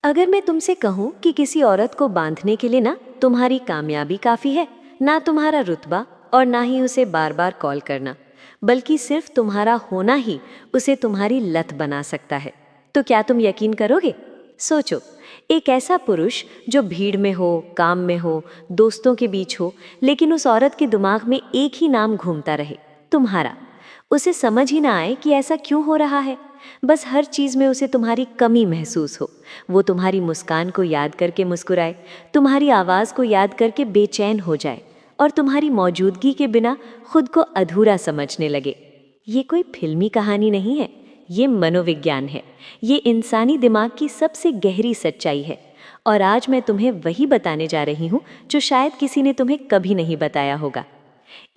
अगर मैं तुमसे कहूँ कि किसी औरत को बांधने के लिए ना तुम्हारी कामयाबी काफ़ी है, ना तुम्हारा रुतबा और ना ही उसे बार बार कॉल करना, बल्कि सिर्फ तुम्हारा होना ही उसे तुम्हारी लत बना सकता है, तो क्या तुम यकीन करोगे? सोचो, एक ऐसा पुरुष जो भीड़ में हो, काम में हो, दोस्तों के बीच हो, लेकिन उस औरत के दिमाग में एक ही नाम घूमता रहे, तुम्हारा। उसे समझ ही ना आए कि ऐसा क्यों हो रहा है। बस हर चीज़ में उसे तुम्हारी कमी महसूस हो। वो तुम्हारी मुस्कान को याद करके मुस्कुराए, तुम्हारी आवाज़ को याद करके बेचैन हो जाए और तुम्हारी मौजूदगी के बिना खुद को अधूरा समझने लगे। ये कोई फिल्मी कहानी नहीं है, ये मनोविज्ञान है। ये इंसानी दिमाग की सबसे गहरी सच्चाई है। और आज मैं तुम्हें वही बताने जा रही हूँ जो शायद किसी ने तुम्हें कभी नहीं बताया होगा।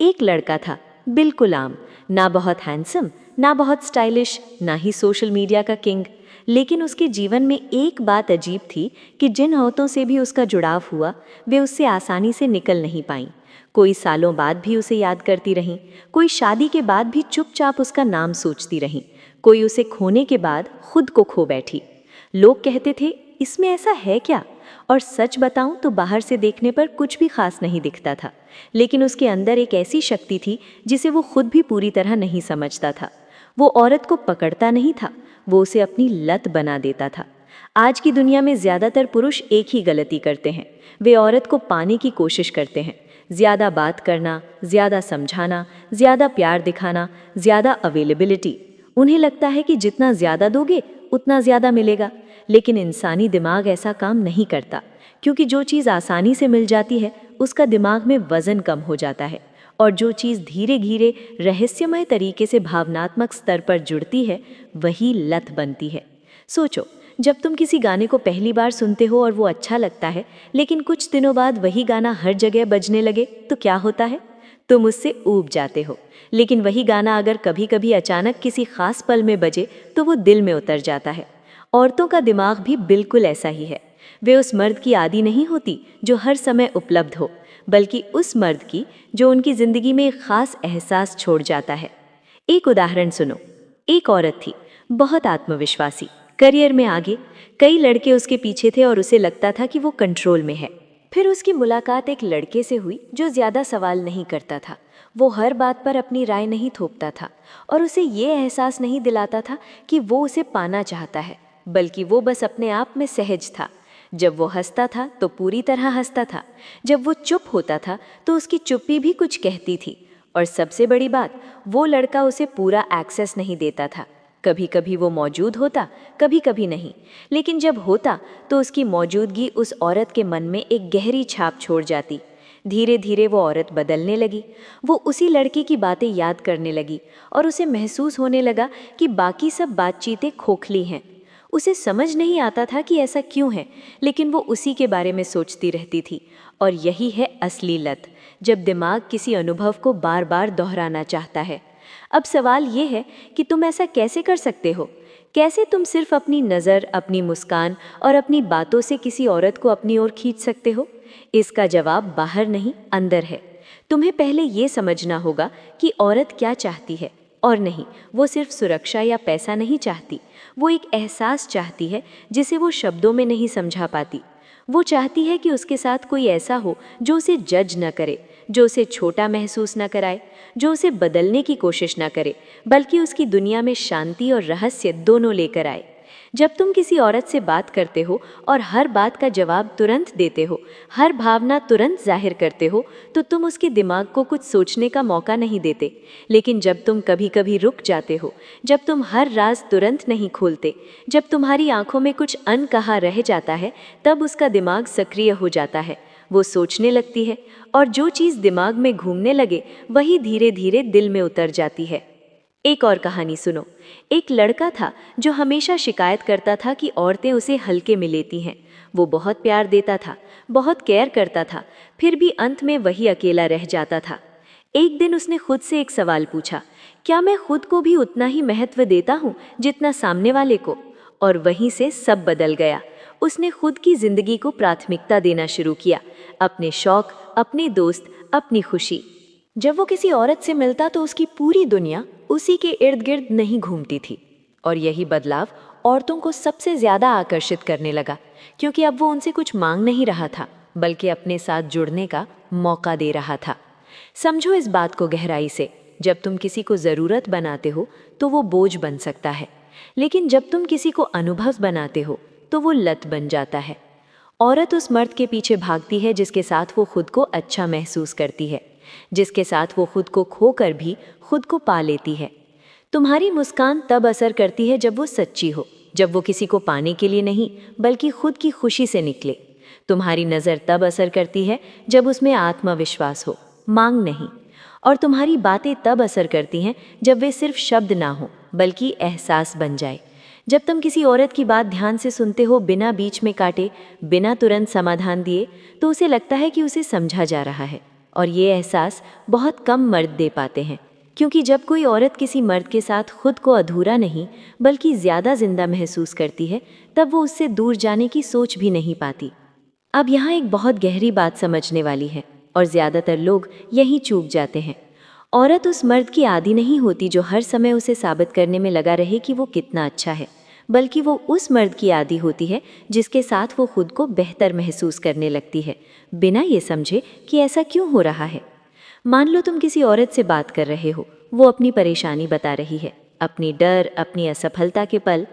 एक लड़का था, बिल्कुल आम, ना बहुत हैंडसम, ना बहुत स्टाइलिश, ना ही सोशल मीडिया का किंग। लेकिन उसके जीवन में एक बात अजीब थी कि जिन औरतों से भी उसका जुड़ाव हुआ, वे उससे आसानी से निकल नहीं पाईं। कोई सालों बाद भी उसे याद करती रहीं, कोई शादी के बाद भी चुपचाप उसका नाम सोचती रहीं, कोई उसे खोने के बाद खुद को खो बैठी। लोग कहते थे, इसमें ऐसा है क्या? और सच बताऊं तो बाहर से देखने पर कुछ भी खास नहीं दिखता था, लेकिन उसके अंदर एक ऐसी शक्ति थी जिसे वो खुद भी पूरी तरह नहीं समझता था। वो औरत को पकड़ता नहीं था, वो उसे अपनी लत बना देता था। आज की दुनिया में ज़्यादातर पुरुष एक ही गलती करते हैं, वे औरत को पाने की कोशिश करते हैं। ज़्यादा बात करना, ज़्यादा समझाना, ज़्यादा प्यार दिखाना, ज़्यादा अवेलेबिलिटी। उन्हें लगता है कि जितना ज़्यादा दोगे उतना ज़्यादा मिलेगा, लेकिन इंसानी दिमाग ऐसा काम नहीं करता, क्योंकि जो चीज़ आसानी से मिल जाती है उसका दिमाग में वज़न कम हो जाता है, और जो चीज़ धीरे धीरे रहस्यमय तरीके से भावनात्मक स्तर पर जुड़ती है वही लत बनती है। सोचो, जब तुम किसी गाने को पहली बार सुनते हो और वो अच्छा लगता है, लेकिन कुछ दिनों बाद वही गाना हर जगह बजने लगे तो क्या होता है? तुम उससे ऊब जाते हो। लेकिन वही गाना अगर कभी कभी अचानक किसी खास पल में बजे तो वो दिल में उतर जाता है। औरतों का दिमाग भी बिल्कुल ऐसा ही है। वे उस मर्द की आदी नहीं होती जो हर समय उपलब्ध हो, बल्कि उस मर्द की जो उनकी जिंदगी में एक खास एहसास छोड़ जाता है। एक उदाहरण सुनो। एक औरत थी, बहुत आत्मविश्वासी, करियर में आगे, कई लड़के उसके पीछे थे और उसे लगता था कि वो कंट्रोल में है। फिर उसकी मुलाकात एक लड़के से हुई जो ज़्यादा सवाल नहीं करता था। वो हर बात पर अपनी राय नहीं थोपता था और उसे ये एहसास नहीं दिलाता था कि वो उसे पाना चाहता है, बल्कि वो बस अपने आप में सहज था। जब वो हंसता था तो पूरी तरह हंसता था, जब वो चुप होता था तो उसकी चुप्पी भी कुछ कहती थी। और सबसे बड़ी बात, वो लड़का उसे पूरा एक्सेस नहीं देता था। कभी कभी वो मौजूद होता, कभी कभी नहीं, लेकिन जब होता तो उसकी मौजूदगी उस औरत के मन में एक गहरी छाप छोड़ जाती। धीरे धीरे वो औरत बदलने लगी। वो उसी लड़के की बातें याद करने लगी और उसे महसूस होने लगा कि बाकी सब बातचीतें खोखली हैं। उसे समझ नहीं आता था कि ऐसा क्यों है, लेकिन वो उसी के बारे में सोचती रहती थी। और यही है असली लत, जब दिमाग किसी अनुभव को बार बार दोहराना चाहता है। अब सवाल ये है कि तुम ऐसा कैसे कर सकते हो? कैसे तुम सिर्फ अपनी नज़र, अपनी मुस्कान और अपनी बातों से किसी औरत को अपनी ओर खींच सकते हो? इसका जवाब बाहर नहीं, अंदर है। तुम्हें पहले ये समझना होगा कि औरत क्या चाहती है। और नहीं, वो सिर्फ सुरक्षा या पैसा नहीं चाहती, वो एक एहसास चाहती है जिसे वो शब्दों में नहीं समझा पाती। वो चाहती है कि उसके साथ कोई ऐसा हो जो उसे जज न करे, जो उसे छोटा महसूस न कराए, जो उसे बदलने की कोशिश न करे, बल्कि उसकी दुनिया में शांति और रहस्य दोनों लेकर आए। जब तुम किसी औरत से बात करते हो और हर बात का जवाब तुरंत देते हो, हर भावना तुरंत जाहिर करते हो, तो तुम उसके दिमाग को कुछ सोचने का मौका नहीं देते। लेकिन जब तुम कभी कभी रुक जाते हो, जब तुम हर राज तुरंत नहीं खोलते, जब तुम्हारी आंखों में कुछ अनकहा रह जाता है, तब उसका दिमाग सक्रिय हो जाता है। वो सोचने लगती है और जो चीज़ दिमाग में घूमने लगे वही धीरे धीरे दिल में उतर जाती है। एक और कहानी सुनो। एक लड़का था जो हमेशा शिकायत करता था कि औरतें उसे हल्के में लेती हैं। वो बहुत प्यार देता था, बहुत केयर करता था, फिर भी अंत में वही अकेला रह जाता था। एक दिन उसने खुद से एक सवाल पूछा, क्या मैं खुद को भी उतना ही महत्व देता हूँ जितना सामने वाले को? और वहीं से सब बदल गया। उसने खुद की जिंदगी को प्राथमिकता देना शुरू किया, अपने शौक, अपने दोस्त, अपनी खुशी। जब वो किसी औरत से मिलता तो उसकी पूरी दुनिया उसी के इर्द गिर्द नहीं घूमती थी। और यही बदलाव औरतों को सबसे ज़्यादा आकर्षित करने लगा, क्योंकि अब वो उनसे कुछ मांग नहीं रहा था, बल्कि अपने साथ जुड़ने का मौका दे रहा था। समझो इस बात को गहराई से, जब तुम किसी को ज़रूरत बनाते हो तो वो बोझ बन सकता है, लेकिन जब तुम किसी को अनुभव बनाते हो तो वो लत बन जाता है। औरत उस मर्द के पीछे भागती है जिसके साथ वो खुद को अच्छा महसूस करती है, जिसके साथ वो खुद को खोकर भी खुद को पा लेती है। तुम्हारी मुस्कान तब असर करती है जब वो सच्ची हो, जब वो किसी को पाने के लिए नहीं बल्कि खुद की खुशी से निकले। तुम्हारी नज़र तब असर करती है जब उसमें आत्मविश्वास हो, मांग नहीं। और तुम्हारी बातें तब असर करती हैं जब वे सिर्फ शब्द ना हो बल्कि एहसास बन जाए। जब तुम किसी औरत की बात ध्यान से सुनते हो, बिना बीच में काटे, बिना तुरंत समाधान दिए, तो उसे लगता है कि उसे समझा जा रहा है। और ये एहसास बहुत कम मर्द दे पाते हैं, क्योंकि जब कोई औरत किसी मर्द के साथ खुद को अधूरा नहीं बल्कि ज़्यादा जिंदा महसूस करती है, तब वो उससे दूर जाने की सोच भी नहीं पाती। अब यहाँ एक बहुत गहरी बात समझने वाली है, और ज़्यादातर लोग यही चूक जाते हैं। औरत उस मर्द की आदी नहीं होती जो हर समय उसे साबित करने में लगा रहे कि वो कितना अच्छा है, बल्कि वो उस मर्द की आदी होती है जिसके साथ वो खुद को बेहतर महसूस करने लगती है, बिना ये समझे कि ऐसा क्यों हो रहा है। मान लो तुम किसी औरत से बात कर रहे हो, वो अपनी परेशानी बता रही है, अपनी डर, अपनी असफलता के पल।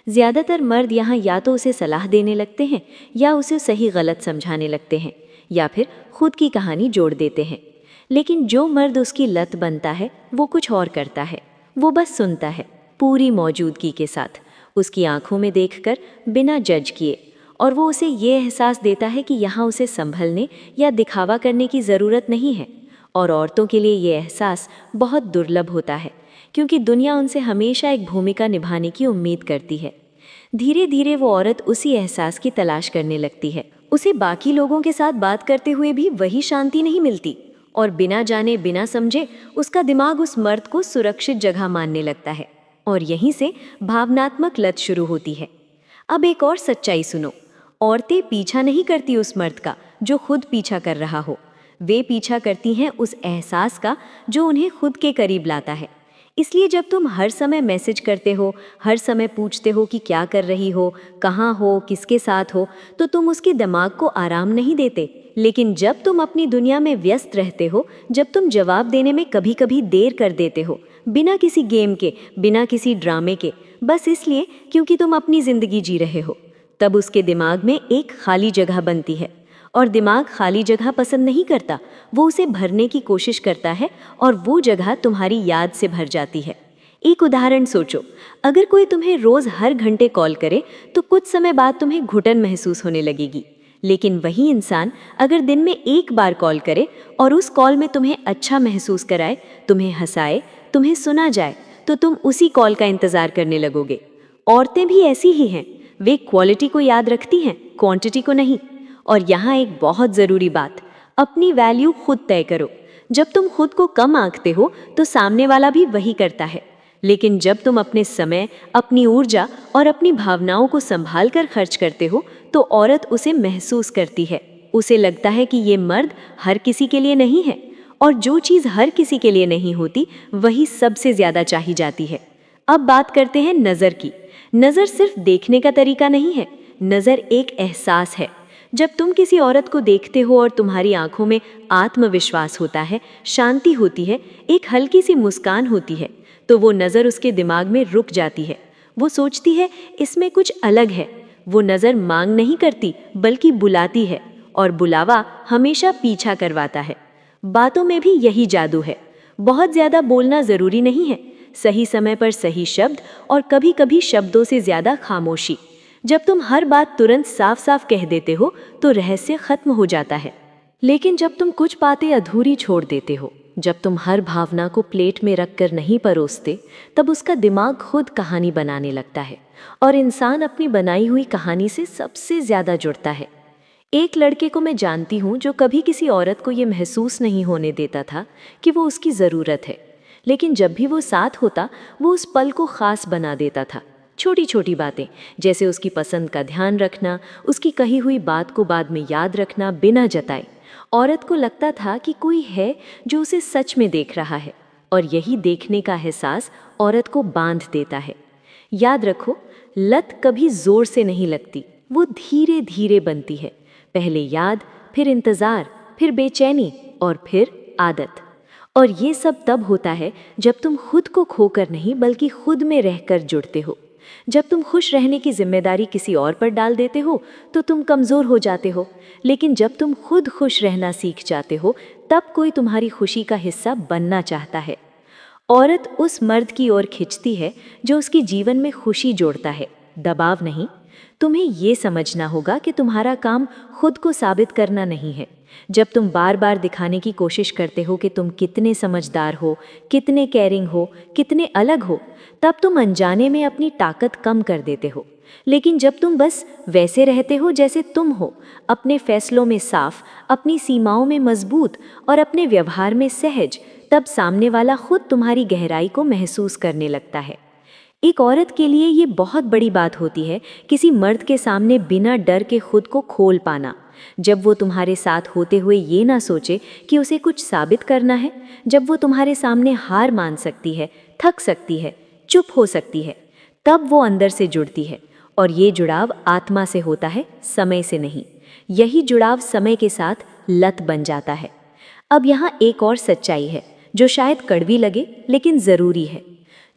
ज़्यादातर मर्द यहाँ या तो उसे सलाह देने लगते हैं, या उसे सही गलत समझाने लगते हैं, या फिर खुद की कहानी जोड़ देते हैं। लेकिन जो मर्द उसकी लत बनता है वो कुछ और करता है। वो बस सुनता है, पूरी मौजूदगी के साथ, उसकी आंखों में देखकर, बिना जज किए। और वो उसे ये एहसास देता है कि यहाँ उसे संभलने या दिखावा करने की ज़रूरत नहीं है। और औरतों के लिए ये एहसास बहुत दुर्लभ होता है, क्योंकि दुनिया उनसे हमेशा एक भूमिका निभाने की उम्मीद करती है। धीरे धीरे वो औरत उसी एहसास की तलाश करने लगती है। उसे बाकी लोगों के साथ बात करते हुए भी वही शांति नहीं मिलती, और बिना जाने बिना समझे उसका दिमाग उस मर्द को सुरक्षित जगह मानने लगता है। और यहीं से भावनात्मक लत शुरू होती है। अब एक और सच्चाई सुनो, औरतें पीछा नहीं करती उस मर्द का जो खुद पीछा कर रहा हो। वे पीछा करती हैं उस एहसास का जो उन्हें खुद के करीब लाता है। इसलिए जब तुम हर समय मैसेज करते हो, हर समय पूछते हो कि क्या कर रही हो, कहाँ हो, किसके साथ हो, तो तुम उसके दिमाग को आराम नहीं देते। लेकिन जब तुम अपनी दुनिया में व्यस्त रहते हो, जब तुम जवाब देने में कभी कभी देर कर देते हो, बिना किसी गेम के, बिना किसी ड्रामे के, बस इसलिए क्योंकि तुम अपनी ज़िंदगी जी रहे हो, तब उसके दिमाग में एक खाली जगह बनती है। और दिमाग खाली जगह पसंद नहीं करता, वो उसे भरने की कोशिश करता है, और वो जगह तुम्हारी याद से भर जाती है। एक उदाहरण सोचो, अगर कोई तुम्हें रोज़ हर घंटे कॉल करे तो कुछ समय बाद तुम्हें घुटन महसूस होने लगेगी। लेकिन वही इंसान अगर दिन में एक बार कॉल करे और उस कॉल में तुम्हें अच्छा महसूस कराए, तुम्हें हंसाए, तुम्हें सुना जाए, तो तुम उसी कॉल का इंतज़ार करने लगोगे। औरतें भी ऐसी ही हैं, वे क्वालिटी को याद रखती हैं, क्वांटिटी को नहीं। और यहाँ एक बहुत ज़रूरी बात, अपनी वैल्यू खुद तय करो। जब तुम खुद को कम आंकते हो तो सामने वाला भी वही करता है। लेकिन जब तुम अपने समय, अपनी ऊर्जा और अपनी भावनाओं को संभाल कर खर्च करते हो, तो औरत उसे महसूस करती है। उसे लगता है कि ये मर्द हर किसी के लिए नहीं है, और जो चीज़ हर किसी के लिए नहीं होती वही सबसे ज़्यादा चाही जाती है। अब बात करते हैं नज़र की। नज़र सिर्फ देखने का तरीका नहीं है, नज़र एक एहसास है। जब तुम किसी औरत को देखते हो और तुम्हारी आंखों में आत्मविश्वास होता है, शांति होती है, एक हल्की सी मुस्कान होती है, तो वो नज़र उसके दिमाग में रुक जाती है। वो सोचती है इसमें कुछ अलग है। वो नज़र मांग नहीं करती बल्कि बुलाती है, और बुलावा हमेशा पीछा करवाता है। बातों में भी यही जादू है। बहुत ज़्यादा बोलना ज़रूरी नहीं है, सही समय पर सही शब्द, और कभी कभी शब्दों से ज़्यादा खामोशी। जब तुम हर बात तुरंत साफ साफ कह देते हो तो रहस्य खत्म हो जाता है। लेकिन जब तुम कुछ बातें अधूरी छोड़ देते हो, जब तुम हर भावना को प्लेट में रखकर नहीं परोसते, तब उसका दिमाग खुद कहानी बनाने लगता है, और इंसान अपनी बनाई हुई कहानी से सबसे ज़्यादा जुड़ता है। एक लड़के को मैं जानती हूँ जो कभी किसी औरत को ये महसूस नहीं होने देता था कि वो उसकी ज़रूरत है, लेकिन जब भी वो साथ होता वो उस पल को ख़ास बना देता था। छोटी छोटी बातें, जैसे उसकी पसंद का ध्यान रखना, उसकी कही हुई बात को बाद में याद रखना बिना जताए। औरत को लगता था कि कोई है जो उसे सच में देख रहा है, और यही देखने का एहसास औरत को बांध देता है। याद रखो, लत कभी जोर से नहीं लगती, वो धीरे धीरे बनती है। पहले याद, फिर इंतज़ार, फिर बेचैनी और फिर आदत। और ये सब तब होता है जब तुम खुद को खोकर नहीं बल्कि खुद में रहकर जुड़ते हो। जब तुम खुश रहने की जिम्मेदारी किसी और पर डाल देते हो तो तुम कमज़ोर हो जाते हो, लेकिन जब तुम खुद खुश रहना सीख जाते हो तब कोई तुम्हारी खुशी का हिस्सा बनना चाहता है। औरत उस मर्द की ओर खिंचती है जो उसके जीवन में खुशी जोड़ता है, दबाव नहीं। तुम्हें ये समझना होगा कि तुम्हारा काम खुद को साबित करना नहीं है। जब तुम बार बार दिखाने की कोशिश करते हो कि तुम कितने समझदार हो, कितने केयरिंग हो, कितने अलग हो, तब तुम अनजाने में अपनी ताकत कम कर देते हो। लेकिन जब तुम बस वैसे रहते हो जैसे तुम हो, अपने फैसलों में साफ, अपनी सीमाओं में मजबूत और अपने व्यवहार में सहज, तब सामने वाला खुद तुम्हारी गहराई को महसूस करने लगता है। एक औरत के लिए ये बहुत बड़ी बात होती है किसी मर्द के सामने बिना डर के खुद को खोल पाना। जब वो तुम्हारे साथ होते हुए ये ना सोचे कि उसे कुछ साबित करना है, जब वो तुम्हारे सामने हार मान सकती है, थक सकती है, चुप हो सकती है, तब वो अंदर से जुड़ती है। और ये जुड़ाव आत्मा से होता है, समय से नहीं। यही जुड़ाव समय के साथ लत बन जाता है। अब यहाँ एक और सच्चाई है जो शायद कड़वी लगे लेकिन ज़रूरी है।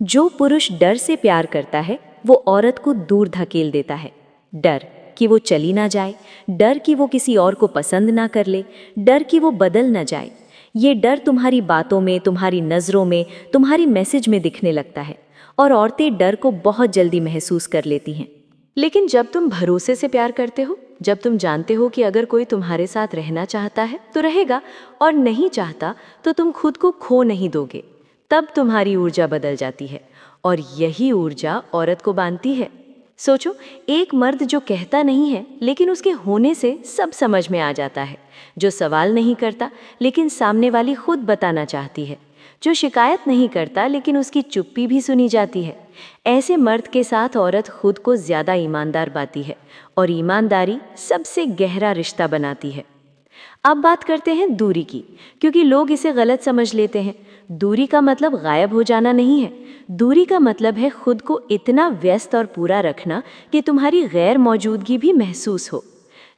जो पुरुष डर से प्यार करता है वो औरत को दूर धकेल देता है। डर कि वो चली ना जाए, डर कि वो किसी और को पसंद ना कर ले, डर कि वो बदल ना जाए। ये डर तुम्हारी बातों में, तुम्हारी नज़रों में, तुम्हारी मैसेज में दिखने लगता है। और औरतें डर को बहुत जल्दी महसूस कर लेती हैं। लेकिन जब तुम भरोसे से प्यार करते हो, जब तुम जानते हो कि अगर कोई तुम्हारे साथ रहना चाहता है तो रहेगा और नहीं चाहता तो तुम खुद को खो नहीं दोगे, तब तुम्हारी ऊर्जा बदल जाती है। और यही ऊर्जा औरत को बांधती है। सोचो, एक मर्द जो कहता नहीं है लेकिन उसके होने से सब समझ में आ जाता है, जो सवाल नहीं करता लेकिन सामने वाली खुद बताना चाहती है, जो शिकायत नहीं करता लेकिन उसकी चुप्पी भी सुनी जाती है। ऐसे मर्द के साथ औरत खुद को ज़्यादा ईमानदार पाती है और ईमानदारी सबसे गहरा रिश्ता बनाती है। अब बात करते हैं दूरी की, क्योंकि लोग इसे गलत समझ लेते हैं। दूरी का मतलब गायब हो जाना नहीं है। दूरी का मतलब है खुद को इतना व्यस्त और पूरा रखना कि तुम्हारी गैर मौजूदगी भी महसूस हो।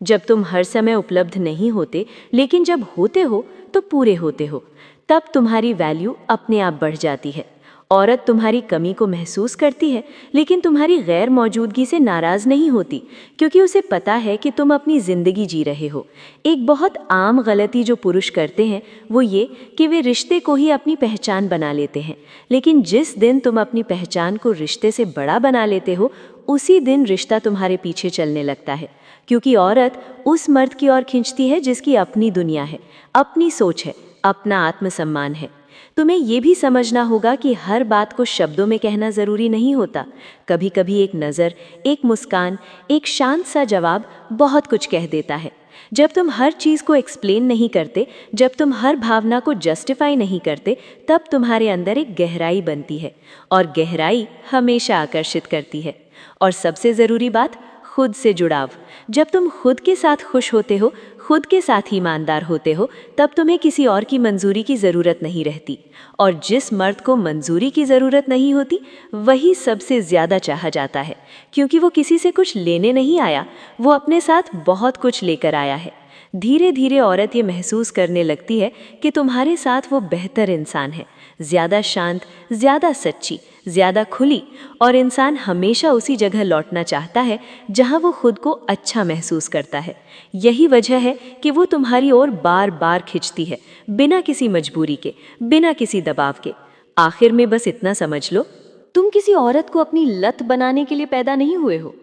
जब तुम हर समय उपलब्ध नहीं होते लेकिन जब होते हो तो पूरे होते हो, तब तुम्हारी वैल्यू अपने आप बढ़ जाती है। औरत तुम्हारी कमी को महसूस करती है लेकिन तुम्हारी गैर मौजूदगी से नाराज़ नहीं होती, क्योंकि उसे पता है कि तुम अपनी ज़िंदगी जी रहे हो। एक बहुत आम गलती जो पुरुष करते हैं वो ये कि वे रिश्ते को ही अपनी पहचान बना लेते हैं, लेकिन जिस दिन तुम अपनी पहचान को रिश्ते से बड़ा बना लेते हो उसी दिन रिश्ता तुम्हारे पीछे चलने लगता है। क्योंकि औरत उस मर्द की ओर खींचती है जिसकी अपनी दुनिया है, अपनी सोच है, अपना आत्मसम्मान है। तुम्हें ये भी समझना होगा कि हर बात को शब्दों में कहना ज़रूरी नहीं होता। कभी कभी एक नज़र, एक मुस्कान, एक शांत सा जवाब बहुत कुछ कह देता है। जब तुम हर चीज़ को एक्सप्लेन नहीं करते, जब तुम हर भावना को जस्टिफाई नहीं करते, तब तुम्हारे अंदर एक गहराई बनती है और गहराई हमेशा आकर्षित करती है। और सबसे ज़रूरी बात, खुद से जुड़ाव। जब तुम खुद के साथ खुश होते हो, खुद के साथ ईमानदार होते हो, तब तुम्हें किसी और की मंजूरी की ज़रूरत नहीं रहती। और जिस मर्द को मंजूरी की ज़रूरत नहीं होती वही सबसे ज़्यादा चाहा जाता है, क्योंकि वो किसी से कुछ लेने नहीं आया, वो अपने साथ बहुत कुछ लेकर आया है। धीरे धीरे औरत ये महसूस करने लगती है कि तुम्हारे साथ वो बेहतर इंसान है, ज़्यादा शांत, ज़्यादा सच्ची, ज़्यादा खुली। और इंसान हमेशा उसी जगह लौटना चाहता है जहाँ वो खुद को अच्छा महसूस करता है। यही वजह है कि वो तुम्हारी ओर बार बार खिंचती है, बिना किसी मजबूरी के, बिना किसी दबाव के। आखिर में बस इतना समझ लो, तुम किसी औरत को अपनी लत बनाने के लिए पैदा नहीं हुए हो,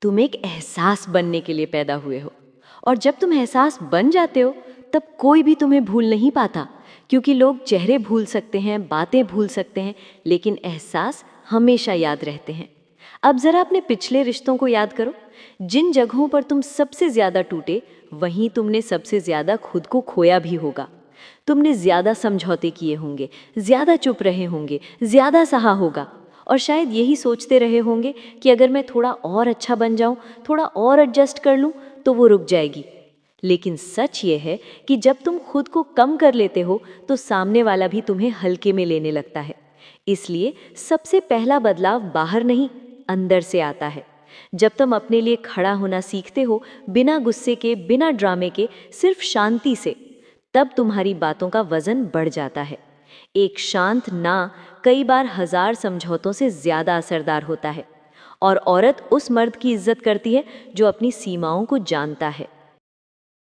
तुम एक एहसास बनने के लिए पैदा हुए हो। और जब तुम एहसास बन जाते हो तब कोई भी तुम्हें भूल नहीं पाता, क्योंकि लोग चेहरे भूल सकते हैं, बातें भूल सकते हैं, लेकिन एहसास हमेशा याद रहते हैं। अब ज़रा अपने पिछले रिश्तों को याद करो। जिन जगहों पर तुम सबसे ज़्यादा टूटे, वहीं तुमने सबसे ज़्यादा खुद को खोया भी होगा। तुमने ज़्यादा समझौते किए होंगे, ज़्यादा चुप रहे होंगे, ज़्यादा सहा होगा, और शायद यही सोचते रहे होंगे कि अगर मैं थोड़ा और अच्छा बन जाऊं, थोड़ा और एडजस्ट कर लूं तो वो रुक जाएगी। लेकिन सच ये है कि जब तुम खुद को कम कर लेते हो तो सामने वाला भी तुम्हें हल्के में लेने लगता है। इसलिए सबसे पहला बदलाव बाहर नहीं, अंदर से आता है। जब तुम अपने लिए खड़ा होना सीखते हो, बिना गुस्से के, बिना ड्रामे के, सिर्फ शांति से, तब तुम्हारी बातों का वजन बढ़ जाता है। एक शांत ना कई बार 1000 समझौतों से ज्यादा असरदार होता है। और औरत उस मर्द की इज्जत करती है जो अपनी सीमाओं को जानता है।